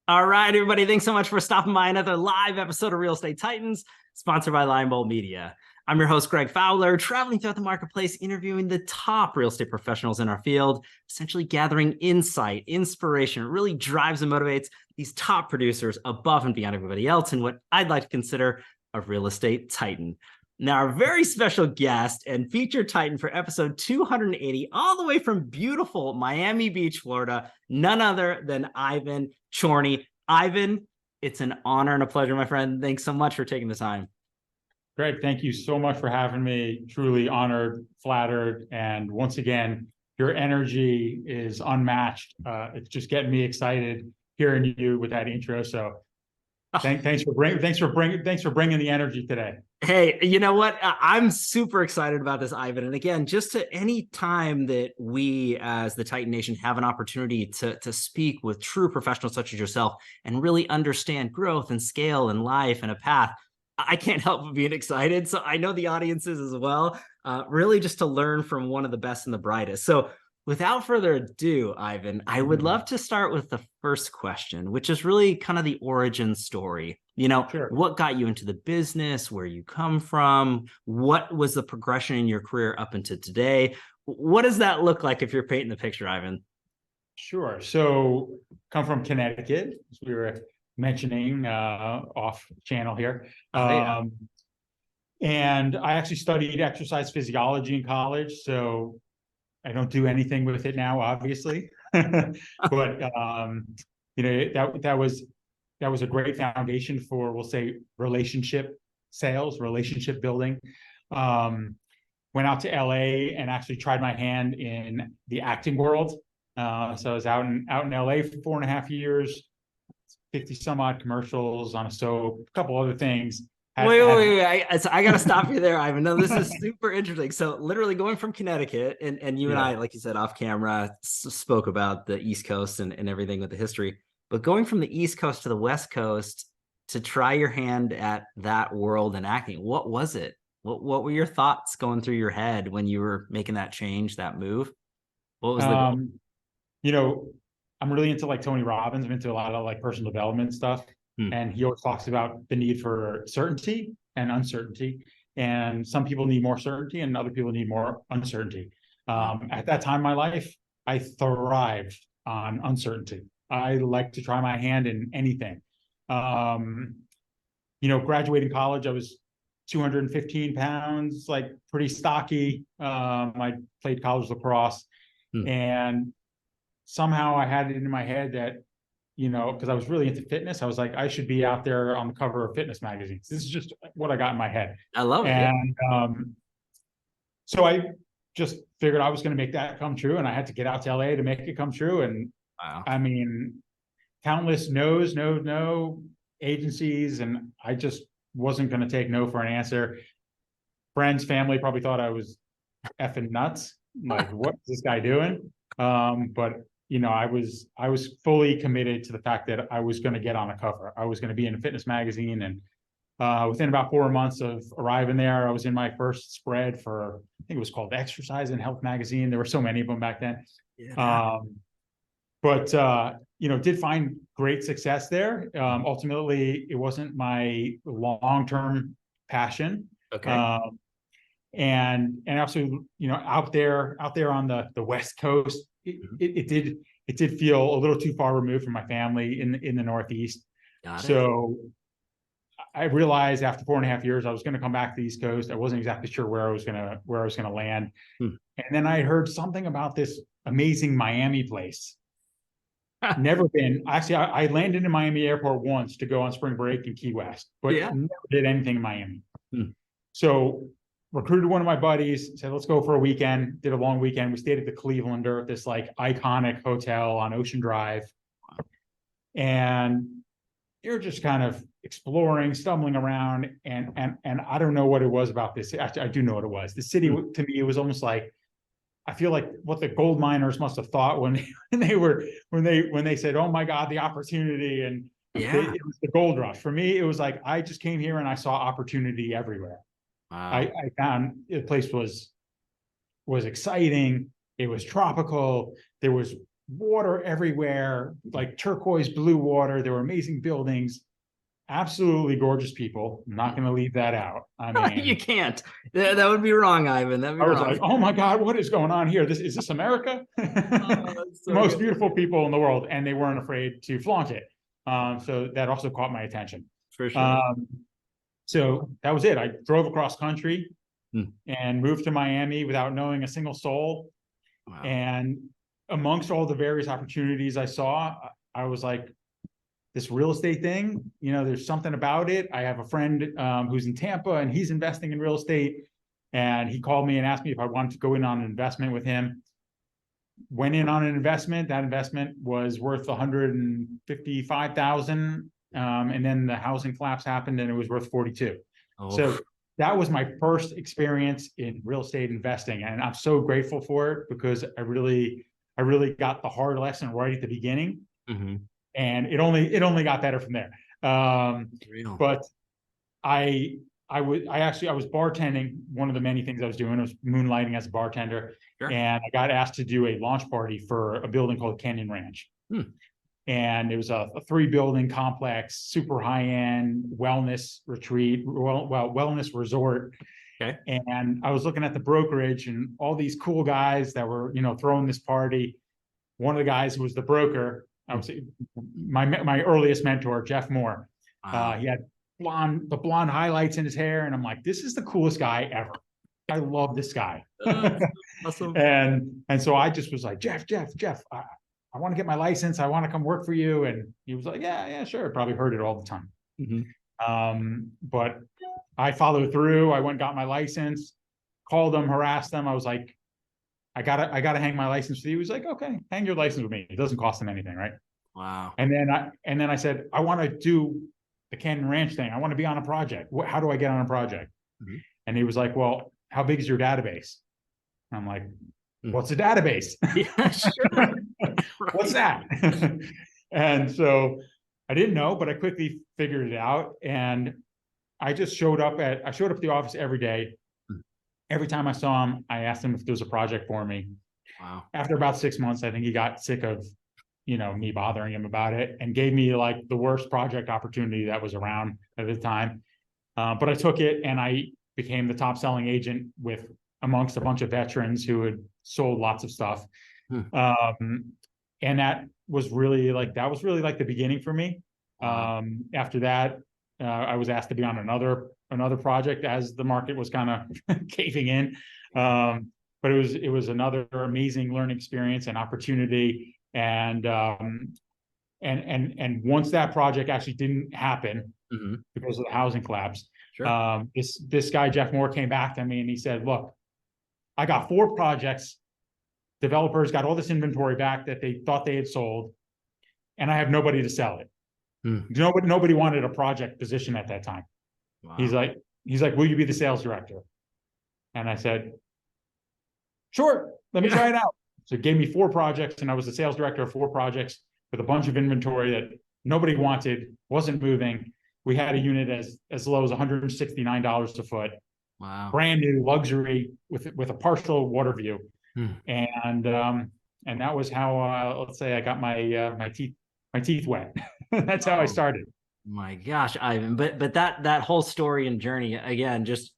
All right, everybody. Thanks so much for stopping by another live episode of Real Estate Titans, sponsored by Lion Bolt Media. I'm your host, Greg Fowler, traveling throughout the marketplace, interviewing the top real estate professionals in our field, essentially gathering insight, inspiration. It really drives and motivates these top producers above and beyond everybody else in what I'd like to consider a real estate titan. Now, our very special guest and featured titan for episode 280, all the way from beautiful Miami Beach, Florida, none other than Ivan Chorney. Ivan, it's an honor and a pleasure, my friend. Thanks so much for taking the time. Greg, thank you so much for having me. Truly honored, flattered, and once again, your energy is unmatched. It's just getting me excited hearing you with that intro. So, thanks for bringing the energy today. Hey, you know what? I'm super excited about this, Ivan. And again, just to any time that we as the Titan Nation have an opportunity to speak with true professionals such as yourself and really understand growth and scale and life and a path, I can't help but being excited. So I know the audiences as well, really just to learn from one of the best and the brightest. So without further ado, Ivan, I would love to start with the first question, which is really kind of the origin story. Sure. What got you into the business, where you come from, what was the progression in your career up until today? What does that look like if you're painting the picture, Ivan? Sure. So, come from Connecticut, as we were mentioning off channel here. Yeah. And I actually studied exercise physiology in college. So I don't do anything with it now, obviously, but that was a great foundation for, we'll say, relationship sales, relationship building. Went out to LA and actually tried my hand in the acting world. So I was out in LA for 4.5 years, 50 some odd commercials on a soap, a couple other things. Wait. I got to stop you there, Ivan. No, this is super interesting. So literally going from Connecticut and you and I, like you said, off camera, spoke about the East Coast and everything with the history, but going from the East Coast to the West Coast to try your hand at that world and acting, what was it? What were your thoughts going through your head when you were making that change, that move? What was the goal? I'm really into like Tony Robbins. I'm into a lot of like personal development stuff. And he always talks about the need for certainty and uncertainty. And some people need more certainty and other people need more uncertainty. At that time in my life, I thrived on uncertainty. I like to try my hand in anything. Graduating college, I was 215 pounds, like pretty stocky. I played college lacrosse. And somehow I had it in my head that, because I was really into fitness, I was like, I should be out there on the cover of fitness magazines. This is just what I got in my head. I love it. And so I just figured I was going to make that come true, and I had to get out to LA to make it come true. And wow. I mean, countless no agencies, and I just wasn't going to take no for an answer. Friends, family probably thought I was effing nuts. Like, what is this guy doing? But I was fully committed to the fact that I was going to get on a cover. I was going to be in a fitness magazine, and within about 4 months of arriving there, I was in my first spread for, I think it was called Exercise and Health Magazine. There were so many of them back then. Yeah. But did find great success there. Ultimately, it wasn't my long-term passion. Okay. And also, out there on the West Coast, it did feel a little too far removed from my family in the Northeast. So I realized after 4.5 years, I was going to come back to the East Coast. I wasn't exactly sure where I was going to land. And then I heard something about this amazing Miami place. Never been. Actually, I landed in Miami Airport once to go on spring break in Key West, but never did anything in Miami. So recruited one of my buddies, said, let's go for a weekend, did a long weekend. We stayed at the Clevelander, this like iconic hotel on Ocean Drive. And you're just kind of exploring, stumbling around. And I don't know what it was about this. Actually, I do know what it was. The city, to me, it was almost like, I feel like what the gold miners must have thought when they said, oh my God, the opportunity. And it was the gold rush. For me, it was like, I just came here and I saw opportunity everywhere. Wow. I found the place was exciting. It was tropical. There was water everywhere, like turquoise blue water. There were amazing buildings, absolutely gorgeous people. I'm not going to leave that out. I mean, You can't. That would be wrong, Ivan. That'd be I was wrong. like, oh my God, what is going on here? Is this America? So Most good. beautiful people in the world, and they weren't afraid to flaunt it. So that also caught my attention. For sure. So that was it. I drove across country Hmm. and moved to Miami without knowing a single soul. Wow. And amongst all the various opportunities I saw, I was like, this real estate thing, there's something about it. I have a friend who's in Tampa, and he's investing in real estate. And he called me and asked me if I wanted to go in on an investment with him. Went in on an investment. That investment was worth $155,000. And then the housing collapse happened and it was worth 42. Oh. So that was my first experience in real estate investing. And I'm so grateful for it, because I really got the hard lesson right at the beginning. Mm-hmm. And it only got better from there. But I was bartending. One of the many things I was doing was moonlighting as a bartender. Sure. And I got asked to do a launch party for a building called Canyon Ranch. And it was a 3-building complex, super high-end wellness retreat, wellness resort. Okay. And I was looking at the brokerage and all these cool guys that were, throwing this party. One of the guys who was the broker, I would say my earliest mentor, Jeff Moore. Wow. He had the blonde highlights in his hair, and I'm like, this is the coolest guy ever. I love this guy. Awesome. And so I just was like, Jeff, I want to get my license. I want to come work for you. And he was like, yeah, sure. Probably heard it all the time. Mm-hmm. But I followed through. I went and got my license, called them, harassed them. I was like, I gotta hang my license with you. He was like, okay, hang your license with me. It doesn't cost them anything, right? Wow. And then I said, I want to do the Canyon Ranch thing. I want to be on a project. How do I get on a project? Mm-hmm. And he was like, well, how big is your database? I'm like, what's a database? Yeah, sure. What's that? And so I didn't know, but I quickly figured it out. And I just showed up at the office every day. Every time I saw him, I asked him if there was a project for me. Wow. After about 6 months, I think he got sick of, me bothering him about it, and gave me like the worst project opportunity that was around at the time. But I took it, and I became the top selling agent amongst a bunch of veterans who had sold lots of stuff. And that was really like the beginning for me. After that, I was asked to be on another project as the market was kind of caving in. But it was another amazing learning experience and opportunity. And once that project actually didn't happen because of the housing collapse, sure. This guy, Jeff Moore, came back to me and he said, look, I got 4 projects. Developers got all this inventory back that they thought they had sold, and I have nobody to sell it. Nobody wanted a project position at that time. Wow. He's like, will you be the sales director? And I said, sure, let me try it out. So he gave me 4 projects, and I was the sales director of 4 projects with a bunch of inventory that nobody wanted, wasn't moving. We had a unit as low as $169 a foot. Wow. Brand new luxury with a partial water view. And that was how let's say I got my teeth wet. That's how I started. My gosh, Ivan. But that whole story and journey, again, just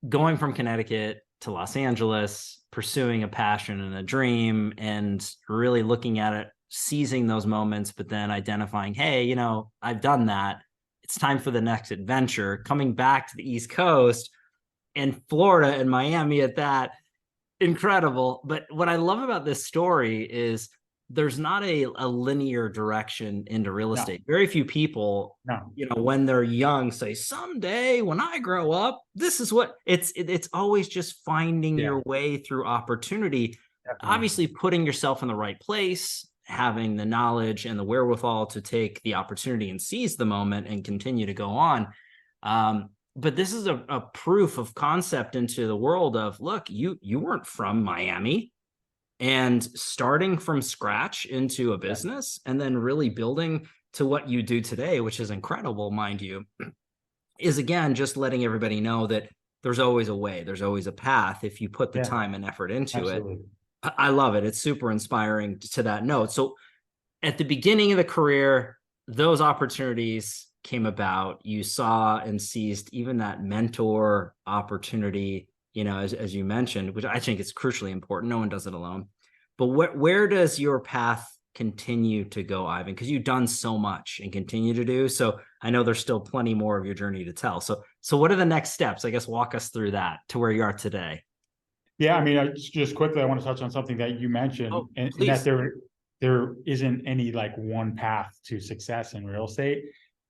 going from Connecticut to Los Angeles, pursuing a passion and a dream, and really looking at it, seizing those moments, but then identifying, hey, I've done that. It's time for the next adventure. Coming back to the East Coast and Florida and Miami at that. Incredible. But what I love about this story is there's not a linear direction into real estate. Very few people, when they're young, say, someday when I grow up, this is what it's always just finding your way through opportunity. Definitely. Obviously putting yourself in the right place, having the knowledge and the wherewithal to take the opportunity and seize the moment and continue to go on. But this is a proof of concept into the world of, look, you weren't from Miami, and starting from scratch into a business and then really building to what you do today, which is incredible, mind you, is again, just letting everybody know that there's always a way, there's always a path if you put the time and effort into it. I love it. It's super inspiring to that note. So at the beginning of the career, those opportunities came about. You saw and seized even that mentor opportunity, as you mentioned, which I think is crucially important. No one does it alone. But where does your path continue to go, Ivan? Because you've done so much and continue to do. So I know there's still plenty more of your journey to tell. So what are the next steps? I guess walk us through that to where you are today. Yeah, I mean, just quickly, I want to touch on something that you mentioned, and that there isn't any like one path to success in real estate.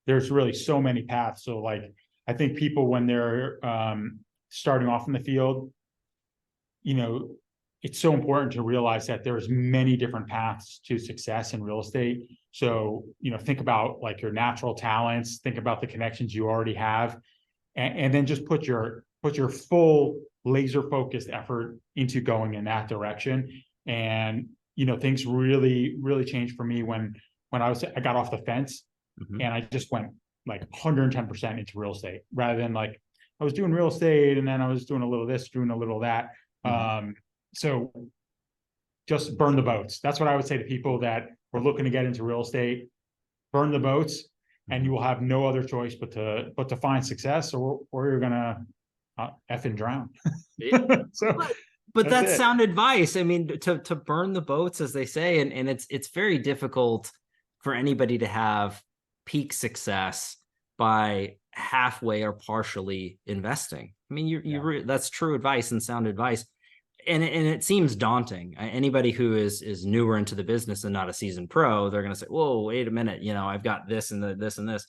There's really so many paths. So like, I think people, when they're starting off in the field, it's so important to realize that there's many different paths to success in real estate. So, think about like your natural talents, think about the connections you already have, and then just put your full laser focused effort into going in that direction. And, things really, really changed for me when I got off the fence, and I just went like 110% into real estate, rather than like I was doing real estate and then I was doing a little this, doing a little that. So just burn the boats. That's what I would say to people that were looking to get into real estate. Burn the boats, and you will have no other choice but to find success, or you're gonna effing drown. But that's sound advice. I mean, to burn the boats, as they say, and it's very difficult for anybody to have peak success by halfway or partially investing. I mean, that's true advice and sound advice. And it seems daunting. Anybody who is newer into the business and not a seasoned pro, they're going to say, whoa, wait a minute. I've got this and this and this.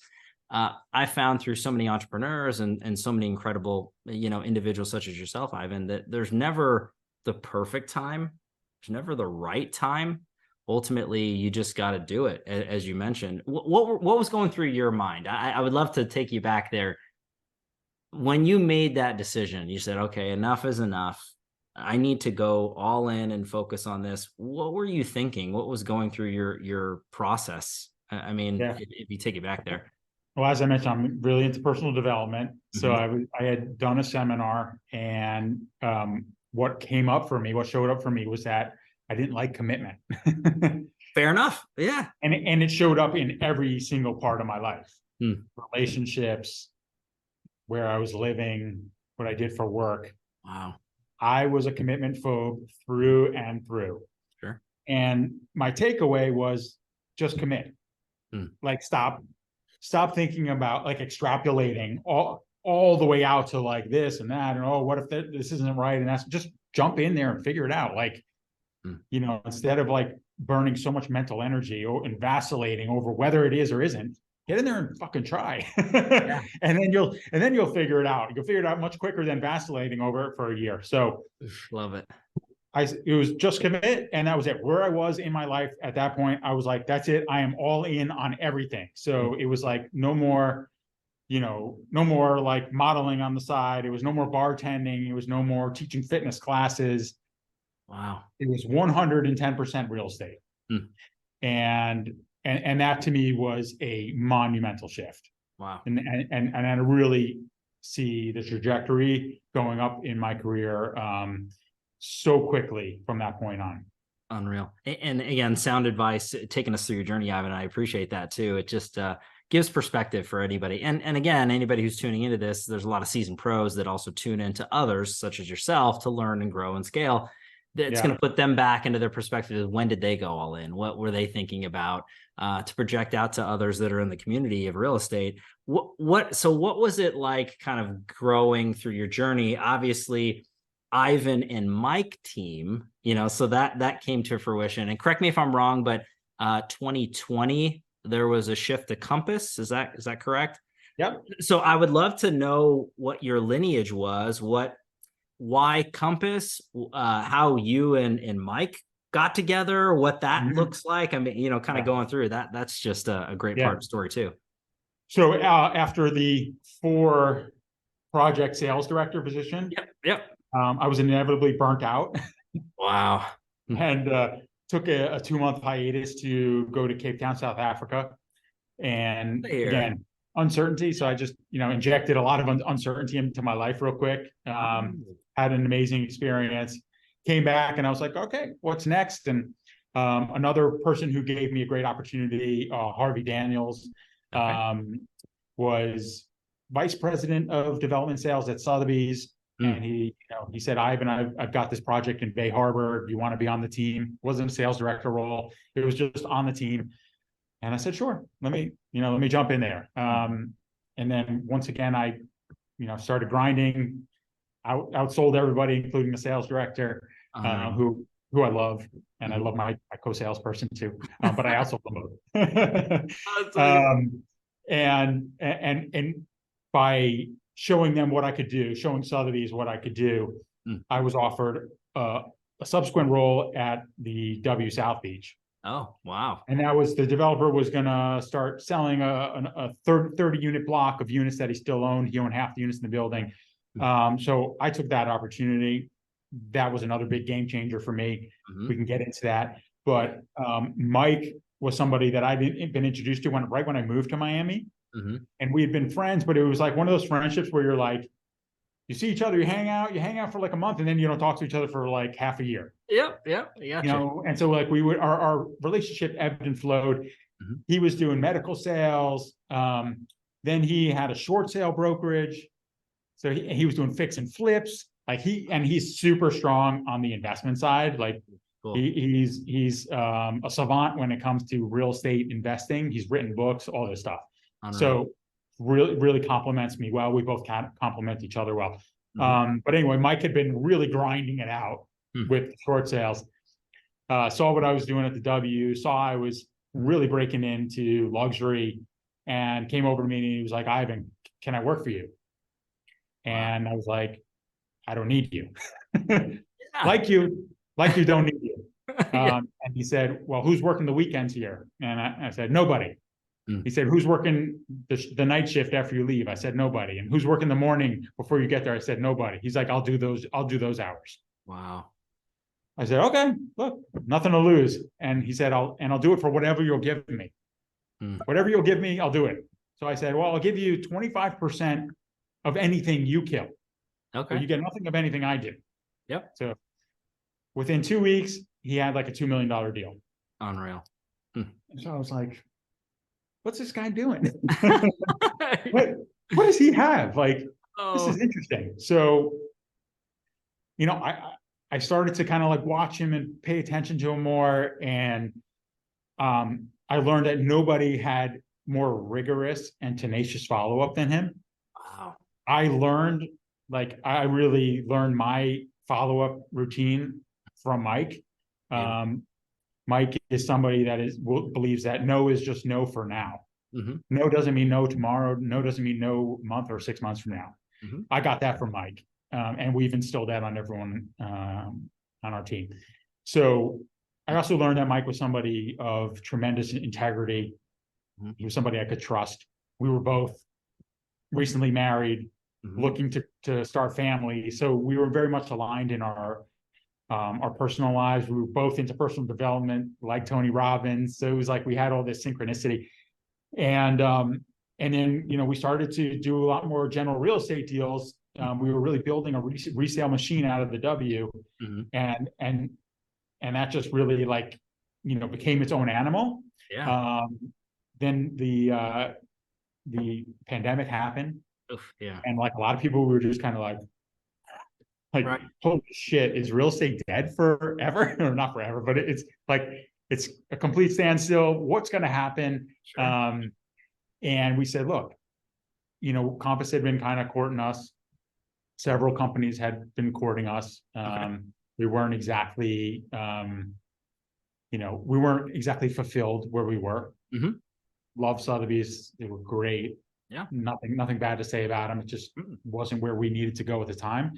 I found through so many entrepreneurs and so many incredible, individuals such as yourself, Ivan, that there's never the perfect time. There's never the right time. Ultimately, you just got to do it. As you mentioned, what was going through your mind? I would love to take you back there. When you made that decision, you said, okay, enough is enough. I need to go all in and focus on this. What were you thinking? What was going through your process? I mean, if you take it back there. Well, as I mentioned, I'm really into personal development. So I had done a seminar, and what came up for me, what showed up for me, was that I didn't like commitment. Fair enough. Yeah. And it showed up in every single part of my life. Relationships, where I was living, what I did for work. Wow. I was a commitment phobe through and through. Sure. And my takeaway was just commit. Like stop thinking about like extrapolating all the way out to like this and that, and what if this isn't right, and that's just jump in there and figure it out. Like, instead of like burning so much mental energy and vacillating over whether it is or isn't, get in there and fucking try. and then you'll figure it out. You'll figure it out much quicker than vacillating over it for a year. So love it. It was just commit, and that was it. Where I was in my life at that point, I was like, that's it. I am all in on everything. So it was like no more like modeling on the side. It was no more bartending. It was no more teaching fitness classes. Wow. It was 110% real estate. And that to me was a monumental shift. Wow. And I really see the trajectory going up in my career so quickly from that point on. Unreal. And again, sound advice, taking us through your journey, Ivan. I appreciate that too. It just gives perspective for anybody. And again, anybody who's tuning into this, there's a lot of seasoned pros that also tune into others, such as yourself, to learn and grow and scale. It's going to put them back into their perspective. When did they go all in? What were they thinking about, to project out to others that are in the community of real estate? So what was it like kind of growing through your journey? Obviously, Ivan and Mike team, so that came to fruition. And correct me if I'm wrong, but 2020, there was a shift to Compass. Is that correct? Yep. So I would love to know what your lineage was, why Compass, how you and Mike got together, what that looks like. I mean, kind of going through that. That's just a great part of the story too. So after the 4 project sales director position, I was inevitably burnt out. Wow. And took a 2-month hiatus to go to Cape Town, South Africa. And again, uncertainty. So I just, injected a lot of uncertainty into my life real quick. Had an amazing experience. came back and I was like, okay, what's next? And another person who gave me a great opportunity, Harvey Daniels, was vice president of development sales at Sotheby's. And he said, Ivan, I've got this project in Bay Harbor. Do you want to be on the team? It wasn't a sales director role. It was just on the team. And I said, sure, let me jump in there. And then once again, I, started grinding, outsold everybody, including the sales director, who I love. And I love my co-salesperson too, but I outsold them both. And by showing them what I could do, showing Sotheby's what I could do, I was offered a subsequent role at the W South Beach. Oh, wow. And that was, the developer was going to start selling a 30 unit block of units that he still owned. He owned half the units in the building. So I took that opportunity. That was another big game changer for me. We can get into that. But Mike was somebody that I'd been introduced to right when I moved to Miami. And we had been friends, but it was like one of those friendships where you're like, you see each other, you hang out for like a month, and then you don't talk to each other for like half a year. Yep. And so like our relationship ebbed and flowed. He was doing medical sales. Then he had a short sale brokerage. So he was doing fix and flips. Like he's super strong on the investment side. Like he's a savant when it comes to real estate investing. He's written books, all this stuff. So really complements me well. We both complement each other well. But anyway, Mike had been really grinding it out with short sales. Saw what I was doing at the W, saw I was really breaking into luxury, and came over to me and he was like, Ivan, can I work for you? And I was like, I don't need you. Like you don't need you. And he said, well, who's working the weekends here? And I said, nobody. He said, who's working the night shift after you leave? I said, nobody. And who's working the morning before you get there? I said, nobody. He's like, I'll do those hours. Wow. I said, okay, look, nothing to lose. And he said, I'll do it for whatever you'll give me. Whatever you'll give me, I'll do it. So I said, well, I'll give you 25% of anything you kill. Okay. So you get nothing of anything I do. Yep. So within 2 weeks, he had like a $2 million deal. Unreal. So I was like, what's this guy doing? what does he have? Like, this is interesting. So, I started to kind of like watch him and pay attention to him more. And I learned that nobody had more rigorous and tenacious follow-up than him. Wow. I really learned my follow-up routine from Mike. Mike is somebody that believes that no is just no for now. No doesn't mean no tomorrow. No doesn't mean no month or 6 months from now. I got that from Mike. And we've instilled that on everyone on our team. So I also learned that Mike was somebody of tremendous integrity. He was somebody I could trust. We were both recently married, looking to start families. So we were very much aligned in our personal lives. We were both into personal development, like Tony Robbins. So it was like we had all this synchronicity. And then, we started to do a lot more general real estate deals. We were really building a resale machine out of the W, and that just really became its own animal. Yeah. Then the pandemic happened. Oof, yeah. And like a lot of people were just kind of like, right. Holy shit, is real estate dead forever? Or not forever, but it's a complete standstill. What's going to happen? Sure. And we said, look, Compass had been kind of courting us. Several companies had been courting us. We weren't exactly, fulfilled where we were. Love Sotheby's. They were great. Yeah. Nothing bad to say about them. It just wasn't where we needed to go at the time.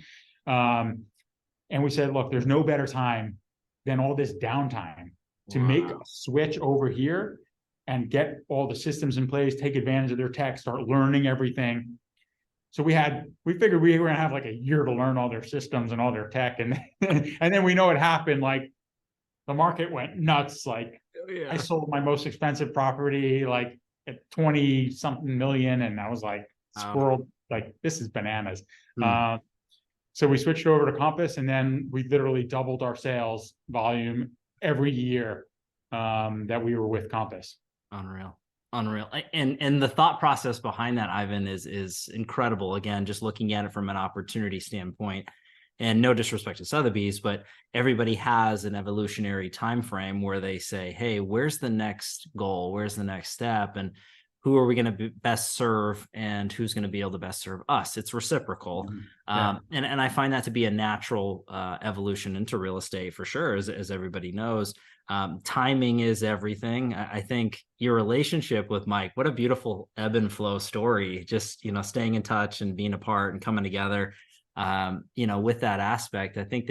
And we said, look, there's no better time than all this downtime to make a switch over here and get all the systems in place, take advantage of their tech, start learning everything. So we figured we were gonna have like a year to learn all their systems and all their tech. And then we know what happened. Like the market went nuts. Like I sold my most expensive property like at 20-something million. And I was like, squirrel, like this is bananas. So we switched over to Compass, and then we literally doubled our sales volume every year that we were with Compass. Unreal. And the thought process behind that, Ivan, is incredible. Again, just looking at it from an opportunity standpoint, and no disrespect to Sotheby's, but everybody has an evolutionary time frame where they say, hey, where's the next goal? Where's the next step? And who are we going to best serve, and who's going to be able to best serve us? It's reciprocal. Yeah. And I find that to be a natural evolution into real estate for sure, as everybody knows. Timing is everything. I think your relationship with Mike, what a beautiful ebb and flow story, just, staying in touch and being apart and coming together, with that aspect. I think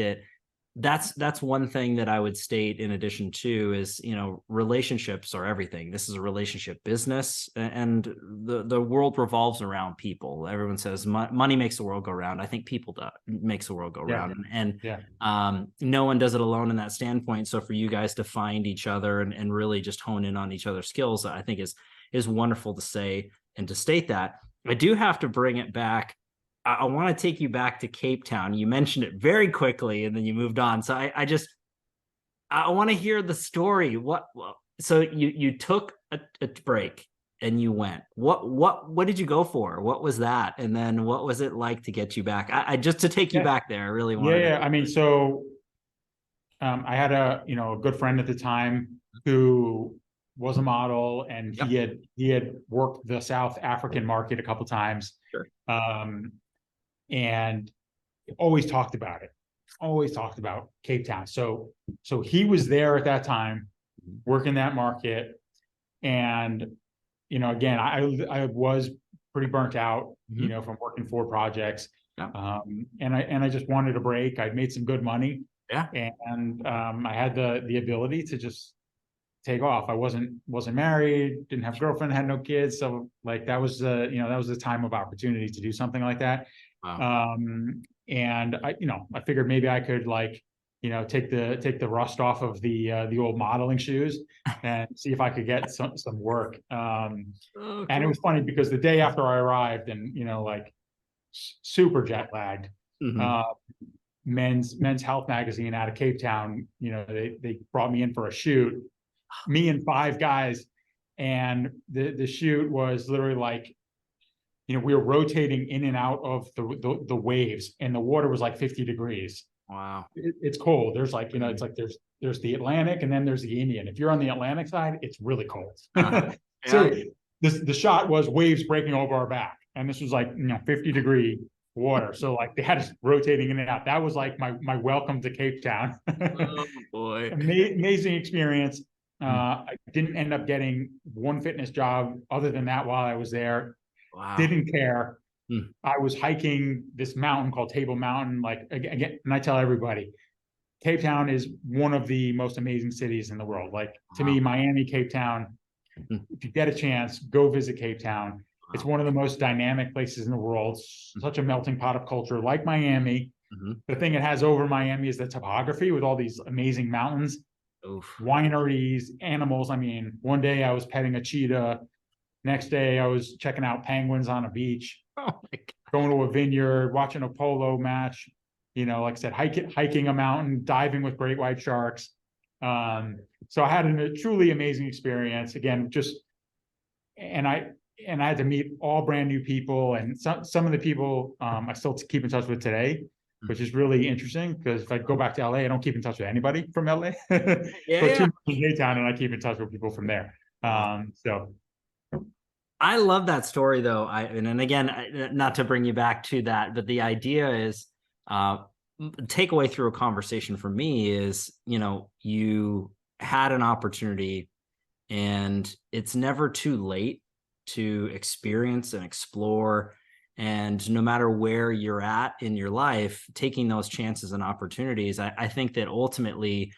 that's one thing that I would state in addition to is, relationships are everything. This is a relationship business, and the world revolves around people. Everyone says money makes the world go round. I think people makes the world go round. And no one does it alone in that standpoint. So for you guys to find each other and really just hone in on each other's skills, I think is wonderful to say and to state that. I do have to bring it back. I want to take you back to Cape Town. You mentioned it very quickly and then you moved on. So I want to hear the story. So you took a break and you went. What did you go for? What was that? And then what was it like to get you back? I just to take you back there. I really wanted. Yeah. I mean, so I had a good friend at the time who was a model, and he had worked the South African market a couple times. Sure. And always talked about Cape Town. So he was there at that time, working that market. And, again, I was pretty burnt out, from working 4 projects. Yeah. And I just wanted a break. I'd made some good money. Yeah. And I had the ability to just take off. I wasn't married, didn't have a girlfriend, had no kids. So like that was the time of opportunity to do something like that. Wow. And I figured maybe I could take the rust off of the old modeling shoes and see if I could get some work. And it was funny because the day after I arrived and, super jet lagged, Men's Health magazine out of Cape Town, they brought me in for a shoot, me and 5 guys. And the shoot was literally like, we were rotating in and out of the waves, and the water was like 50 degrees. Wow. It's cold. There's like, it's like there's the Atlantic and then there's the Indian. If you're on the Atlantic side, it's really cold. So the shot was waves breaking over our back. And this was like, 50-degree water. So like they had us rotating in and out. That was like my welcome to Cape Town. Oh boy. Amazing experience. I didn't end up getting one fitness job other than that while I was there. Wow. Didn't care. I was hiking this mountain called Table Mountain. Like again, and I tell everybody, Cape Town is one of the most amazing cities in the world. Like to me, Miami, Cape Town, if you get a chance, go visit Cape Town. It's one of the most dynamic places in the world. Such a melting pot of culture, like Miami. The thing it has over Miami is the topography with all these amazing mountains, wineries, animals. I mean, one day I was petting a cheetah. Next day, I was checking out penguins on a beach, going to a vineyard, watching a polo match, like I said, hiking a mountain, diving with great white sharks. So I had a truly amazing experience. Again, and I had to meet all brand new people, and some of the people I still keep in touch with today, which is really interesting because if I go back to LA, I don't keep in touch with anybody from LA. But too much in Daytown, and I keep in touch with people from there. So. I love that story though. And again, not to bring you back to that, but the idea is, takeaway through a conversation for me is, you had an opportunity, and it's never too late to experience and explore. And no matter where you're at in your life, taking those chances and opportunities, I think that ultimately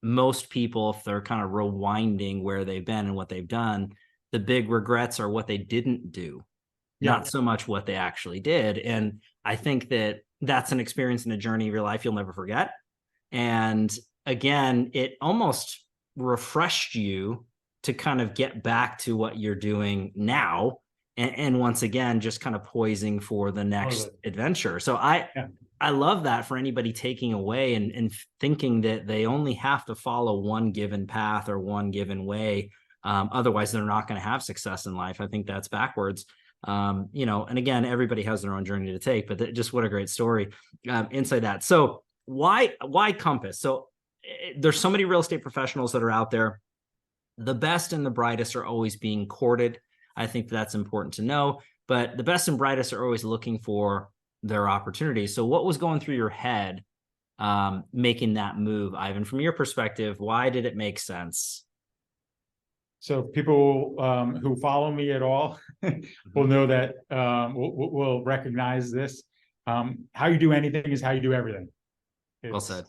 most people, if they're kind of rewinding where they've been and what they've done, the big regrets are what they didn't do, not so much what they actually did. And I think that that's an experience in a journey of your life you'll never forget. And again, it almost refreshed you to kind of get back to what you're doing now. And once again, just kind of poising for the next adventure. So I love that for anybody taking away and thinking that they only have to follow one given path or one given way. Otherwise, they're not going to have success in life. I think that's backwards. And again, everybody has their own journey to take, but just what a great story inside that. So why Compass? So there's so many real estate professionals that are out there. The best and the brightest are always being courted. I think that's important to know, but the best and brightest are always looking for their opportunities. So what was going through your head making that move, Ivan? From your perspective, why did it make sense? So people who follow me at all will know that will recognize this. How you do anything is how you do everything. Well said.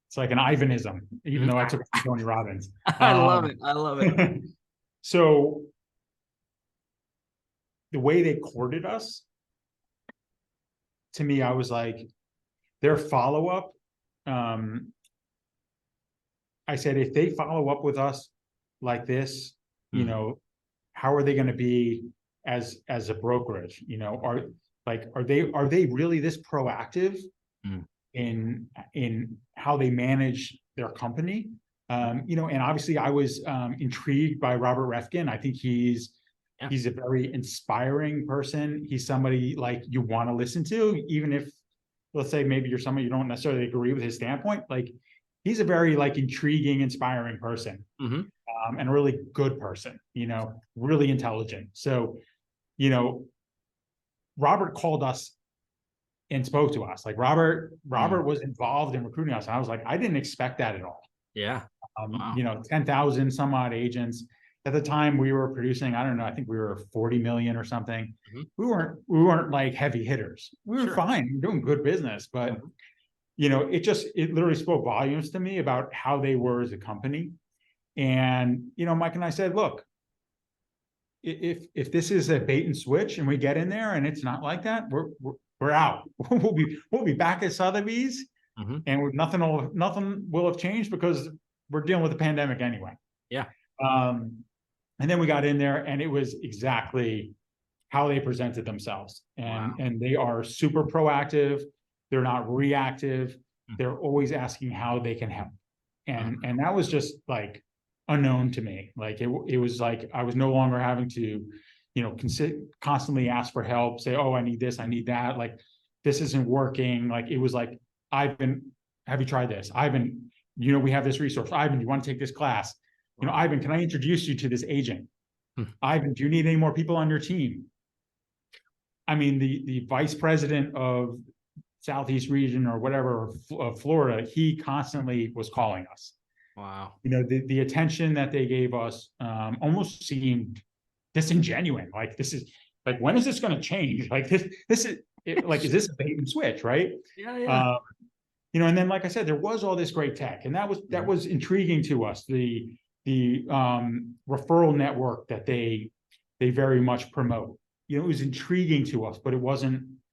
It's like an Ivanism, even though I took it from Tony Robbins. I love it. I love it. So the way they courted us, to me, I was like, their follow-up, I said, if they follow up with us like this, you know, how are they going to be as a brokerage? You know, are they really this proactive in how they manage their company? You know, and obviously I was intrigued by Robert Refkin. I think he's a very inspiring person. He's somebody like you want to listen to, even if, let's say, maybe you're somebody you don't necessarily agree with his standpoint. Like, he's a very like intriguing, inspiring person, and a really good person, you know, really intelligent. So, you know, Robert called us and spoke to us. Like Robert was involved in recruiting us. And I was like, I didn't expect that at all. Yeah. Wow. You know, 10,000 some odd agents. At the time we were producing, I don't know, I think we were 40 million or something. We weren't like heavy hitters. We were fine. We were doing good business, but you know, it literally spoke volumes to me about how they were as a company. And, you know, Mike and I said, look, if this is a bait and switch and we get in there and it's not like that, we're out. We'll be back at Sotheby's, and nothing will have changed because we're dealing with a pandemic anyway. Yeah. And then we got in there and it was exactly how they presented themselves. And they are super proactive. They're not reactive. They're always asking how they can help. And that was just like unknown to me. Like it was like I was no longer having to, you know, constantly ask for help, say, oh, I need this, I need that. Like, this isn't working. Like, it was like, Ivan, have you tried this? Ivan, you know, we have this resource. Ivan, do you want to take this class? You know, Ivan, can I introduce you to this agent? Ivan, do you need any more people on your team? I mean, the vice president of Southeast region or whatever, Florida, he constantly was calling us. Wow. You know, the attention that they gave us almost seemed disingenuous. Like, this is like, when is this going to change? Like this is like, is this a bait and switch? Right. Yeah. You know, and then, like I said, there was all this great tech, and that was intriguing to us. The referral network that they very much promote. You know, it was intriguing to us, but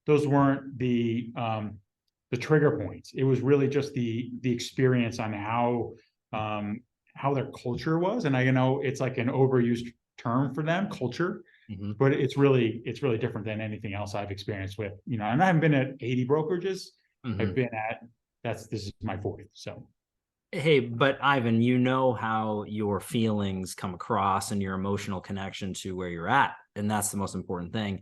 those weren't the trigger points. It was really just the experience on how their culture was. And I know it's like an overused term for them, culture, but it's really different than anything else I've experienced with, you know, and I haven't been at 80 brokerages. I've been at, this is my 4th. So. Hey, but Ivan, you know how your feelings come across and your emotional connection to where you're at. And that's the most important thing.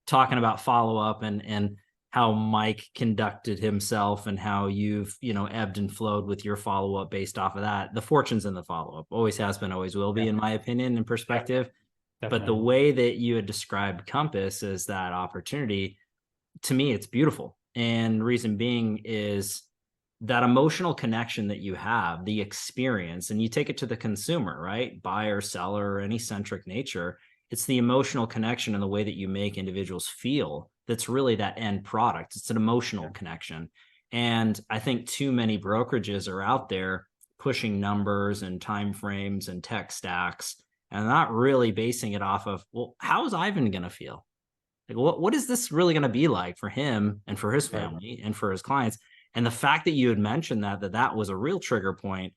Talking about follow-up and how Mike conducted himself and how you've, you know, ebbed and flowed with your follow-up based off of that. The fortune's in the follow-up. Always has been, always will be, in my opinion and perspective. But the way that you had described Compass as that opportunity, to me, it's beautiful. And reason being is that emotional connection that you have, the experience, and you take it to the consumer, right? Buyer, seller, any centric nature. It's the emotional connection and the way that you make individuals feel that's really that end product. It's an emotional connection. And I think too many brokerages are out there pushing numbers and timeframes and tech stacks and not really basing it off of, well, how is Ivan going to feel? Like, what is this really going to be like for him and for his family and for his clients? And the fact that you had mentioned that was a real trigger point,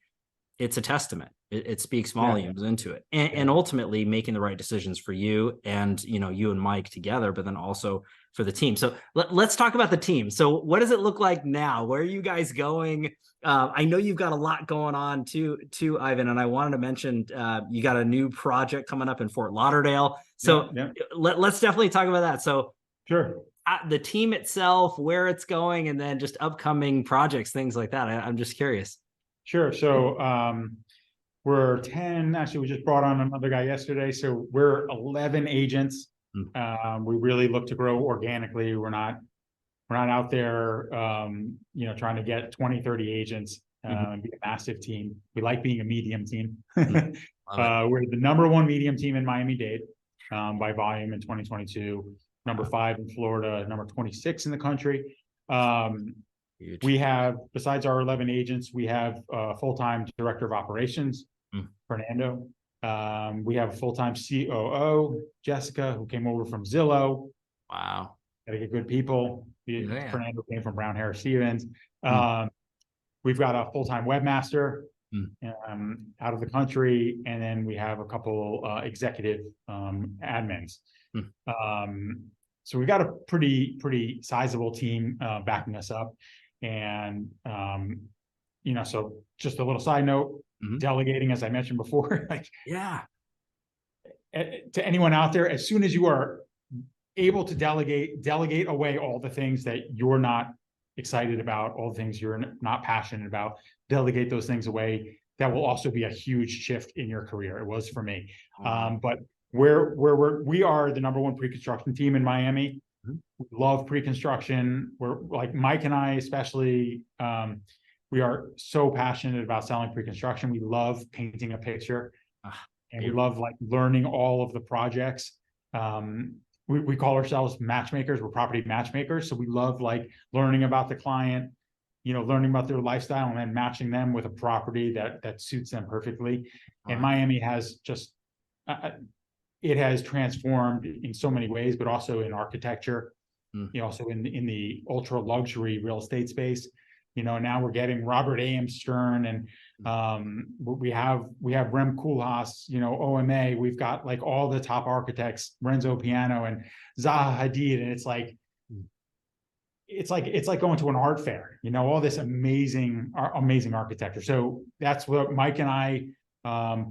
it's a testament. It speaks volumes into it. And ultimately making the right decisions for you and, you know, you and Mike together, but then also the team. So let's talk about the team. So what does it look like now? Where are you guys going? I know you've got a lot going on too, Ivan, and I wanted to mention you got a new project coming up in Fort Lauderdale. So let's definitely talk about that. So sure. The team itself, where it's going, and then just upcoming projects, things like that. I'm just curious. Sure. So we're 10. Actually, we just brought on another guy yesterday. So we're 11 agents. We really look to grow organically. We're not out there, trying to get 20, 30 agents and be a massive team. We like being a medium team. We're the #1 medium team in Miami-Dade by volume in 2022, #5 in Florida, number 26 in the country. We have, besides our 11 agents, we have a full-time director of operations, Fernando. We have a full-time COO, Jessica, who came over from Zillow. Wow. Gotta get good people. Fernando came from Brown Harris Stevens. We've got a full-time webmaster out of the country, and then we have a couple executive admins. So we've got a pretty sizable team backing us up. And so just a little side note, delegating, as I mentioned before, to anyone out there, as soon as you are able to delegate away all the things that you're not excited about, all the things you're not passionate about, delegate those things away. That will also be a huge shift in your career. It was for me. But we are the #1 pre-construction team in Miami. We love pre-construction. We're like Mike and I, especially, we are so passionate about selling pre-construction. We love painting a picture, and we love learning all of the projects. We call ourselves matchmakers. We're property matchmakers. So we love learning about the client, learning about their lifestyle, and then matching them with a property that suits them perfectly. And Miami has just, it has transformed in so many ways, but also in architecture, also in the ultra luxury real estate space. Now we're getting Robert A.M. Stern, and we have Rem Koolhaas, OMA. We've got all the top architects, Renzo Piano and Zaha Hadid, and it's like going to an art fair. All this amazing architecture. So that's what Mike and I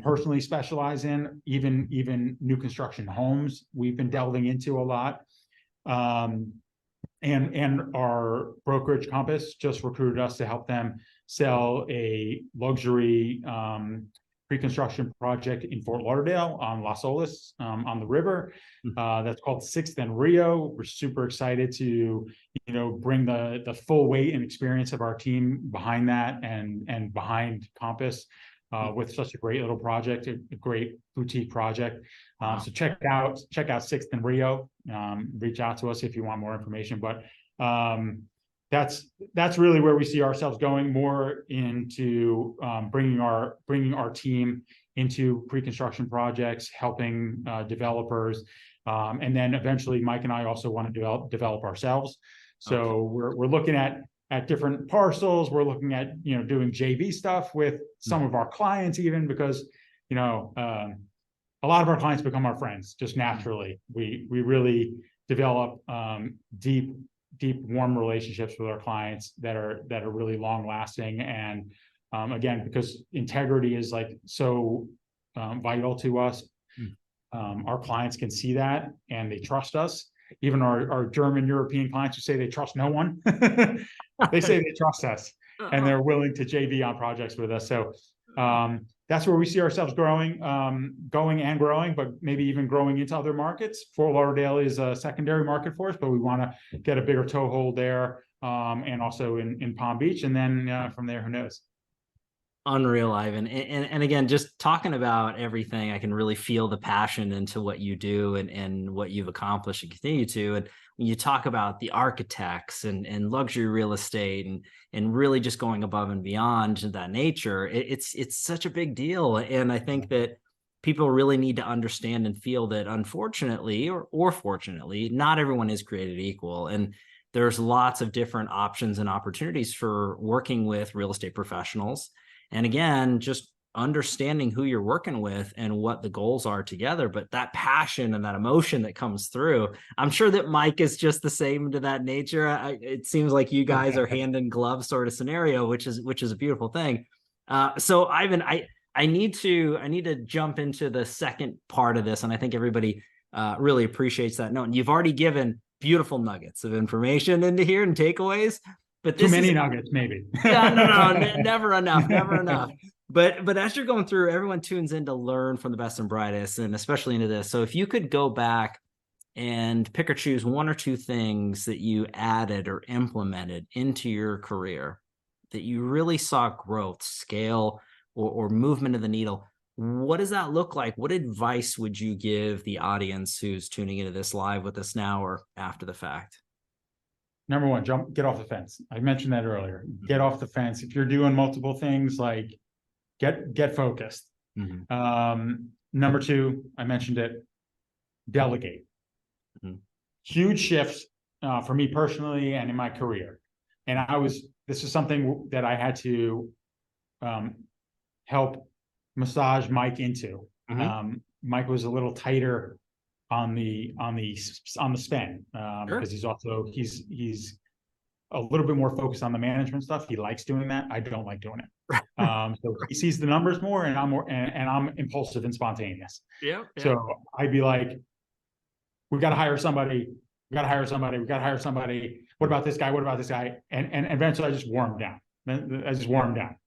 personally specialize in. Even new construction homes, we've been delving into a lot. And our brokerage Compass just recruited us to help them sell a luxury pre-construction project in Fort Lauderdale on Las Olas on the river. That's called 6th and Rio. We're super excited to bring the full weight and experience of our team behind that and behind Compass with such a great little project, a great boutique project. So check out 6th and Rio. Reach out to us if you want more information. But that's really where we see ourselves going, more into bringing our team into pre-construction projects, helping developers, and then eventually Mike and I also want to develop ourselves. So we're looking at different parcels. We're looking at doing JV stuff with some of our clients, even because a lot of our clients become our friends just naturally. We really develop deep, warm relationships with our clients that are really long lasting. And again, because integrity is so vital to us, our clients can see that and they trust us. Even our German European clients who say they trust no one, they say they trust us, and they're willing to JV on projects with us. So that's where we see ourselves going, but maybe even growing into other markets. Fort Lauderdale is a secondary market for us, but we want to get a bigger toehold there, and also in Palm Beach, and then from there, who knows? Unreal, Ivan. And again, just talking about everything, I can really feel the passion into what you do and what you've accomplished and continue to. And when you talk about the architects and luxury real estate and really just going above and beyond that nature, it's such a big deal. And I think that people really need to understand and feel that, unfortunately or fortunately, not everyone is created equal. And there's lots of different options and opportunities for working with real estate professionals. And again, just understanding who you're working with and what the goals are together, but that passion and that emotion that comes through, I'm sure that Mike is just the same to that nature. It seems like you guys are hand in glove sort of scenario, which is a beautiful thing. So Ivan, I need to jump into the second part of this, and I think everybody really appreciates that note. And you've already given beautiful nuggets of information into here and takeaways, but too many nuggets, maybe. Yeah, no, never enough, never enough. But as you're going through, everyone tunes in to learn from the best and brightest, and especially into this. So if you could go back and pick or choose one or two things that you added or implemented into your career that you really saw growth, scale, or movement of the needle, what does that look like? What advice would you give the audience who's tuning into this live with us now or after the fact? Number one, get off the fence. I mentioned that earlier. Get off the fence. If you're doing multiple things, like get focused. Number two, I mentioned it, delegate. Huge shifts for me personally and in my career. And this is something that I had to help massage Mike into. Mike was a little tighter on the spend because he's a little bit more focused on the management stuff. He likes doing that. I don't like doing it. So he sees the numbers more, and I'm impulsive and spontaneous. Yeah. So I'd be like, "We got to hire somebody. We got to hire somebody. We got to hire somebody. What about this guy? What about this guy?" And eventually, I just wore him down.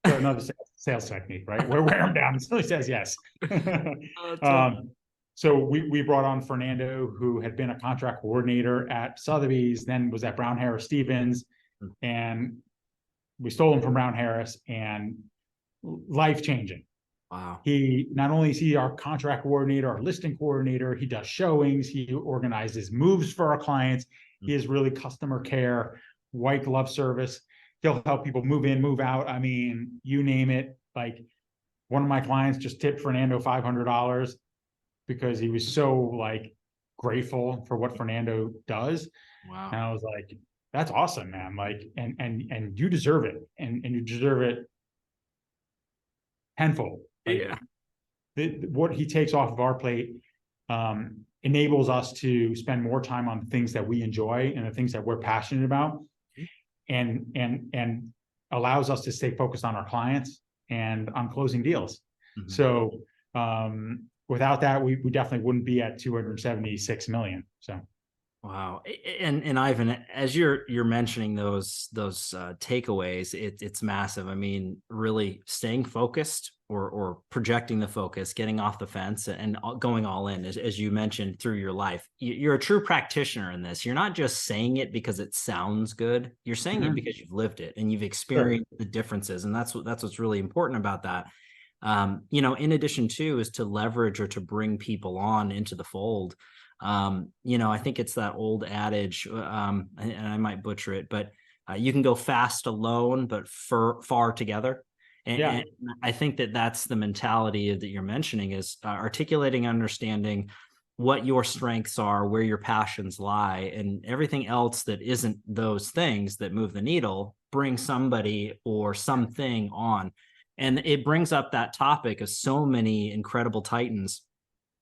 So another sales technique, right? Wear him down until he says yes. So we brought on Fernando, who had been a contract coordinator at Sotheby's, then was at Brown Harris Stevens, and we stole him from Brown Harris, and life-changing. Wow. He not only is he our contract coordinator, our listing coordinator, he does showings, he organizes moves for our clients. He is really customer care, white glove service. He'll help people move in, move out. I mean, you name it. Like, one of my clients just tipped Fernando $500 because he was so like grateful for what Fernando does. Wow. And I was like, that's awesome, man. Like, and you deserve it. And you deserve it tenfold. Like, what he takes off of our plate enables us to spend more time on the things that we enjoy and the things that we're passionate about, and allows us to stay focused on our clients and on closing deals. So without that, we definitely wouldn't be at 276 million. So. Wow. And Ivan, as you're mentioning those takeaways, it's massive. I mean, really staying focused or projecting the focus, getting off the fence and going all in, as you mentioned, through your life. You're a true practitioner in this. You're not just saying it because it sounds good. You're saying it because you've lived it and you've experienced the differences. And that's what's really important about that. In addition to is to leverage or to bring people on into the fold. I think it's that old adage, and I might butcher it, but you can go fast alone, but far together. And I think that's the mentality that you're mentioning is articulating, understanding what your strengths are, where your passions lie, and everything else that isn't those things that move the needle, bring somebody or something on. And it brings up that topic of so many incredible titans,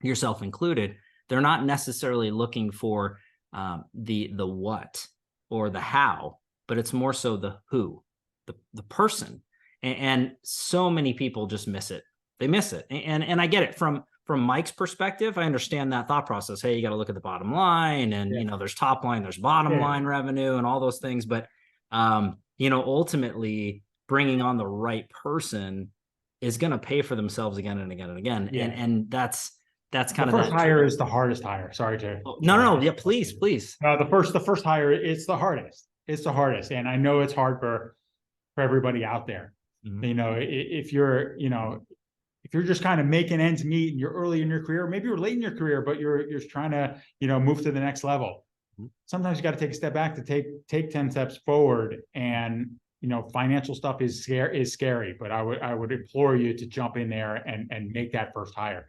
yourself included. They're not necessarily looking for the what or the how, but it's more so the who, the person. And so many people just miss it. They miss it. And I get it from Mike's perspective. I understand that thought process. Hey, you got to look at the bottom line, and there's top line, there's bottom line revenue, and all those things. But ultimately, bringing on the right person is going to pay for themselves again and again and again. And that's kind of the first hire is the hardest hire. Sorry to no. Yeah, please. The first hire, it's the hardest. It's the hardest, and I know it's hard for everybody out there. If you're just kind of making ends meet and you're early in your career, maybe you're late in your career, but you're trying to move to the next level. Sometimes you got to take a step back to take 10 steps forward. And financial stuff is scary, but I would implore you to jump in there and make that first hire.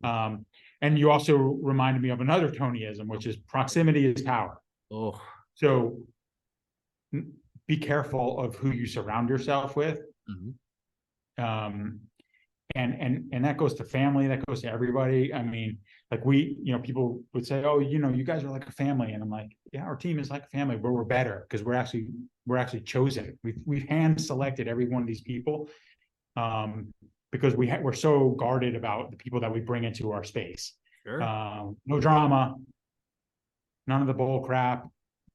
And you also reminded me of another Tonyism, which is proximity is power. Oh, so be careful of who you surround yourself with. And and that goes to family, that goes to everybody. I mean, like people would say, oh, you guys are like a family. And I'm like, yeah, our team is like a family, but we're better because we're actually chosen. We've hand selected every one of these people, because we're so guarded about the people that we bring into our space. Sure. No drama, none of the bull crap.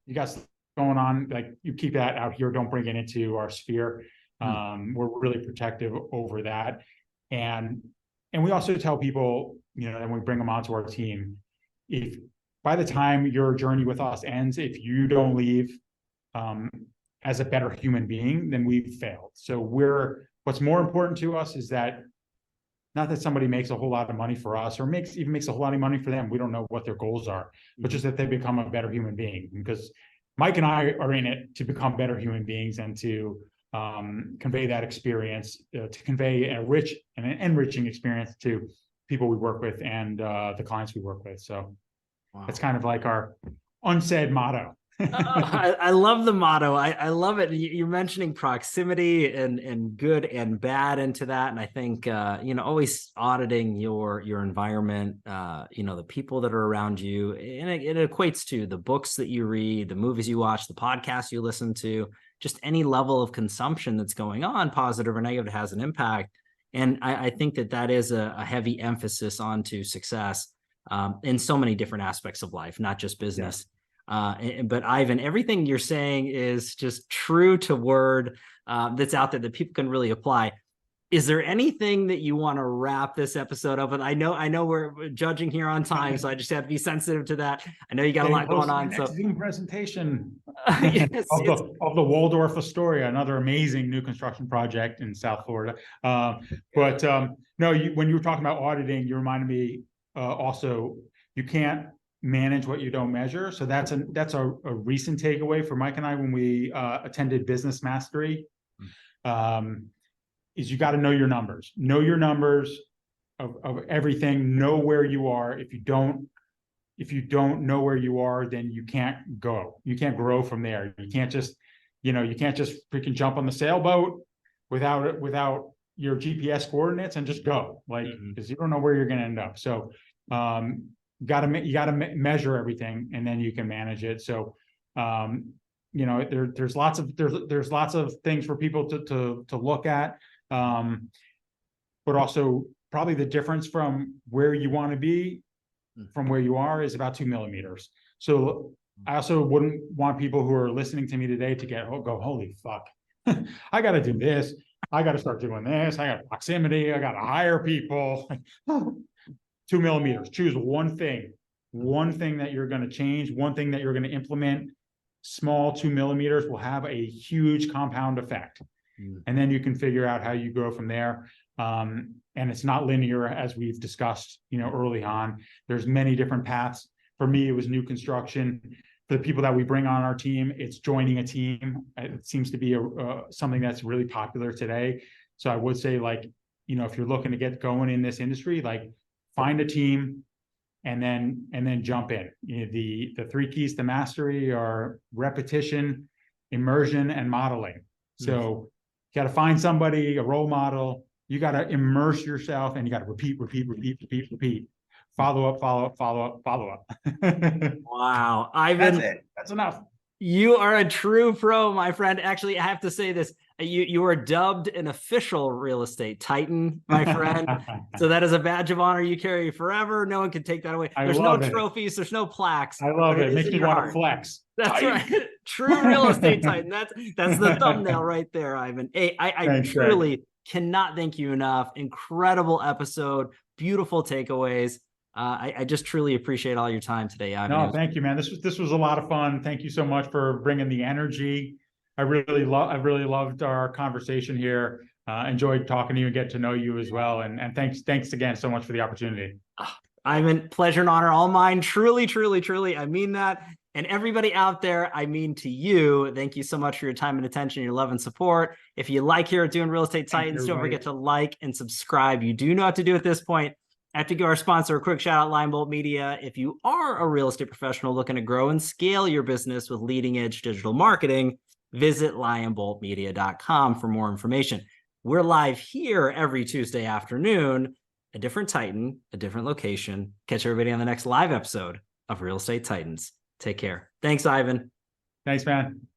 You got stuff going on, like you keep that out here. Don't bring it into our sphere. We're really protective over that. And we also tell people, and we bring them onto our team, if by the time your journey with us ends, if you don't leave as a better human being, then we've failed. So what's more important to us is that not that somebody makes a whole lot of money for us or makes a whole lot of money for them. We don't know what their goals are, but just that they become a better human being. Because Mike and I are in it to become better human beings and to convey that experience, to convey a rich and an enriching experience to people we work with and the clients we work with. So that's kind of like our unsaid motto. I love the motto. I love it. You're mentioning proximity and good and bad into that. And I think, always auditing your environment, the people that are around you, and it equates to the books that you read, the movies you watch, the podcasts you listen to, just any level of consumption that's going on, positive or negative, has an impact. And I think that is a heavy emphasis onto success in so many different aspects of life, not just business. Yeah. But Ivan, everything you're saying is just true to word, that's out there that people can really apply. Is there anything that you want to wrap this episode up with? I know we're judging here on time, so I just have to be sensitive to that. I know you got a lot going on. So Zoom presentation yes, of the Waldorf Astoria, another amazing new construction project in South Florida. No, when you were talking about auditing, you reminded me also, you can't manage what you don't measure. So that's a recent takeaway for Mike and I when we attended Business Mastery. Is you got to know your numbers. Know your numbers of everything. Know where you are. If you don't know where you are, then you can't go. You can't grow from there. You can't just freaking jump on the sailboat without your GPS coordinates and just go, because you don't know where you're going to end up. So you got to measure everything, and then you can manage it. So there's lots of things for people to look at, but also probably the difference from where you want to be from where you are is about 2 millimeters. So I also wouldn't want people who are listening to me today to go, holy fuck, I got to do this. I got to start doing this. I got proximity. I got to hire people. 2 millimeters. Choose one thing that you're going to change, one thing that you're going to implement. Small 2 millimeters will have a huge compound effect. And then you can figure out how you grow from there. And it's not linear, as we've discussed, early on. There's many different paths. For me, it was new construction. For the people that we bring on our team, it's joining a team. It seems to be something that's really popular today. So I would say, if you're looking to get going in this industry, find a team and then jump in. The 3 keys to mastery are repetition, immersion, and modeling. So you got to find somebody, a role model. You got to immerse yourself, and you got to repeat. Follow up. Wow, Ivan, that's it. That's enough. You are a true pro, my friend. Actually, I have to say this. You are dubbed an official real estate titan, my friend. So that is a badge of honor you carry forever. No one can take that away. There's no trophies. There's no plaques. I love it. It makes me want to flex. That's titan. Right. True real estate titan. That's the thumbnail right there, Ivan. Hey, I truly cannot thank you enough. Incredible episode. Beautiful takeaways. I just truly appreciate all your time today, Ivan. No, thank you, man. This was a lot of fun. Thank you so much for bringing the energy. I really loved our conversation here. Enjoyed talking to you and get to know you as well. And thanks again so much for the opportunity. Ivan, pleasure and honor all mine. Truly, I mean that. And everybody out there, I mean to you, thank you so much for your time and attention, your love and support. If you like here at Doing Real Estate Titans, don't forget to like and subscribe. You do know what to do at this point. I have to give our sponsor a quick shout out, Limebolt Media. If you are a real estate professional looking to grow and scale your business with leading edge digital marketing, visit lionboltmedia.com for more information. We're live here every Tuesday afternoon, a different Titan, a different location. Catch everybody on the next live episode of Real Estate Titans. Take care. Thanks, Ivan. Thanks, man.